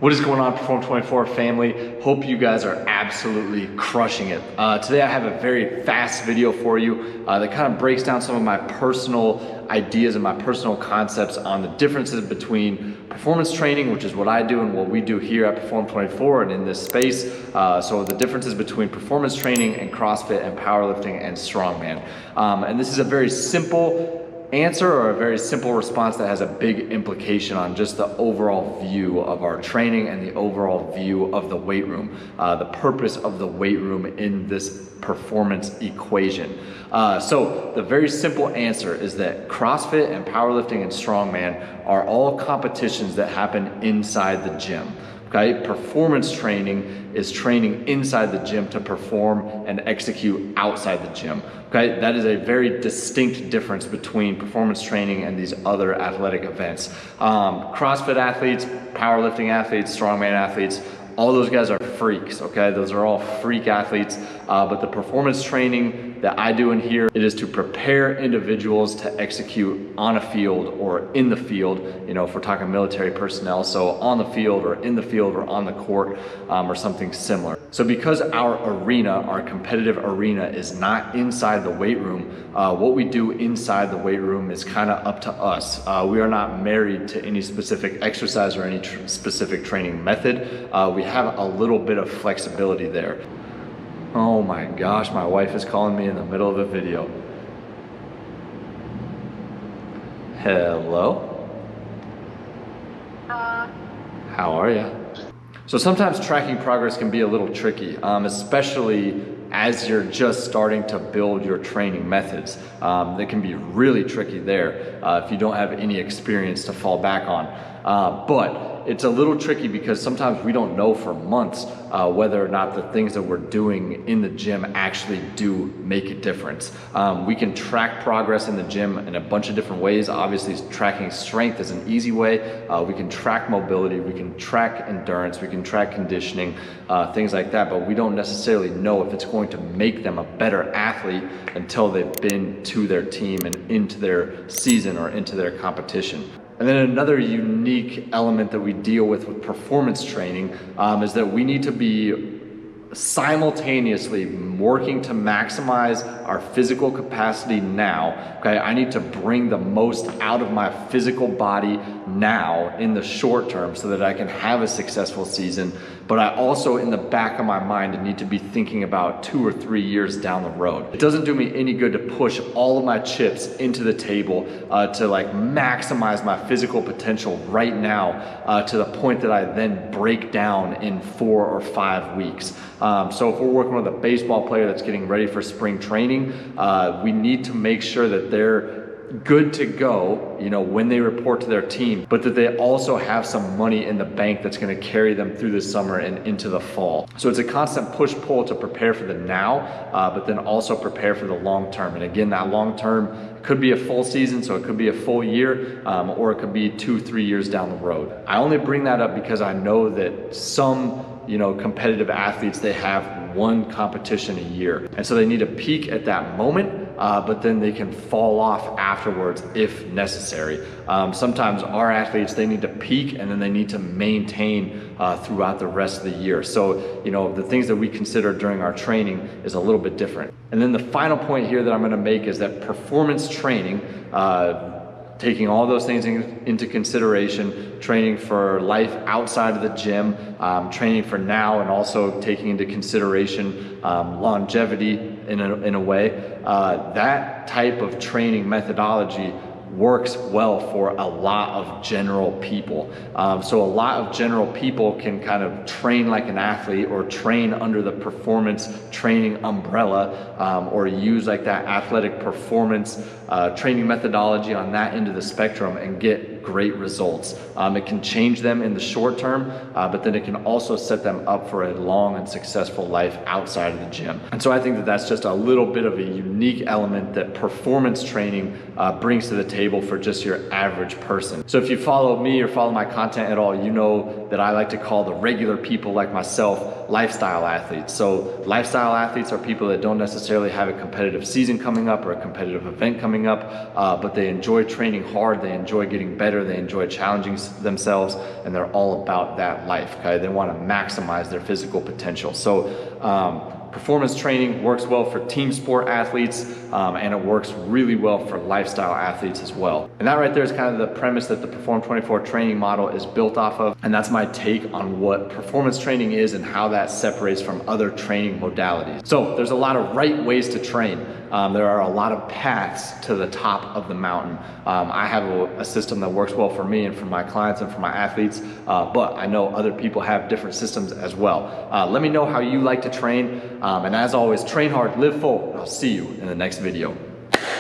What is going on, Perform24 family? Hope you guys are absolutely crushing it. Today I have a very fast video for you that kind of breaks down some of my personal ideas and my personal concepts on the differences between performance training, which is what I do and what we do here at Perform24 and in this space. So the differences between performance training and CrossFit and powerlifting and Strongman. And this is a very simple answer or a very simple response that has a big implication on just the overall view of our training and the overall view of the weight room, the purpose of the weight room in this performance equation. So the very simple answer is that CrossFit and powerlifting and Strongman are all competitions that happen inside the gym. Okay, performance training is training inside the gym to perform and execute outside the gym. Okay, that is a very distinct difference between performance training and these other athletic events. CrossFit athletes, powerlifting athletes, strongman athletes, all those guys are freaks, okay? Those are all freak athletes, but the performance training that I do in here, it is to prepare individuals to execute on a field or in the field, you know, if we're talking military personnel, so on the field or in the field or on the court or something similar. So because our arena, our competitive arena is not inside the weight room, what we do inside the weight room is kind of up to us. We are not married to any specific exercise or any specific training method. We have a little bit of flexibility there. Oh my gosh, my wife is calling me in the middle of a video. Hello? How are you? So sometimes tracking progress can be a little tricky, especially as you're just starting to build your training methods. That can be really tricky there if you don't have any experience to fall back on. But it's a little tricky because sometimes we don't know for months whether or not the things that we're doing in the gym actually do make a difference. We can track progress in the gym in a bunch of different ways. Obviously, tracking strength is an easy way. We can track mobility, we can track endurance, we can track conditioning, things like that, but we don't necessarily know if it's going to make them a better athlete until they've been to their team and into their season or into their competition. And then another unique element that we deal with performance training is that we need to be simultaneously working to maximize our physical capacity now. Okay, I need to bring the most out of my physical body now in the short term so that I can have a successful season. But I also, in the back of my mind, need to be thinking about 2 or 3 years down the road. It doesn't do me any good to push all of my chips into the table to like maximize my physical potential right now to the point that I then break down in 4 or 5 weeks. So if we're working with a baseball player that's getting ready for spring training, we need to make sure that they're good to go, you know, when they report to their team, but that they also have some money in the bank that's going to carry them through the summer and into the fall. So it's a constant push-pull to prepare for the now, but then also prepare for the long term. And again, that long term could be a full season, so it could be a full year, or it could be 2-3 years down the road. I only bring that up because I know that some, you know, competitive athletes, they have one competition a year. And so they need to peak at that moment, but then they can fall off afterwards if necessary. Sometimes our athletes, they need to peak and then they need to maintain throughout the rest of the year. So, you know, the things that we consider during our training is a little bit different. And then the final point here that I'm gonna make is that performance training, taking all those things into consideration, training for life outside of the gym, training for now, and also taking into consideration longevity in a way, that type of training methodology works well for a lot of general people. So a lot of general people can kind of train like an athlete or train under the performance training umbrella, or use like that athletic performance training methodology on that end of the spectrum and get great results. It can change them in the short term, but then it can also set them up for a long and successful life outside of the gym. And so I think that that's just a little bit of a unique element that performance training brings to the table for just your average person. So if you follow me or follow my content at all, you know that I like to call the regular people like myself, lifestyle athletes. So lifestyle athletes are people that don't necessarily have a competitive season coming up or a competitive event coming up, but they enjoy training hard, they enjoy getting better, they enjoy challenging themselves, and they're all about that life, okay? They want to maximize their physical potential. So performance training works well for team sport athletes, and it works really well for lifestyle athletes as well. And that right there is kind of the premise that the Perform24 training model is built off of. And that's my take on what performance training is and how that separates from other training modalities. So there's a lot of right ways to train. There are a lot of paths to the top of the mountain. I have a system that works well for me and for my clients and for my athletes, but I know other people have different systems as well. Let me know how you like to train. And as always, train hard, live full, and I'll see you in the next video.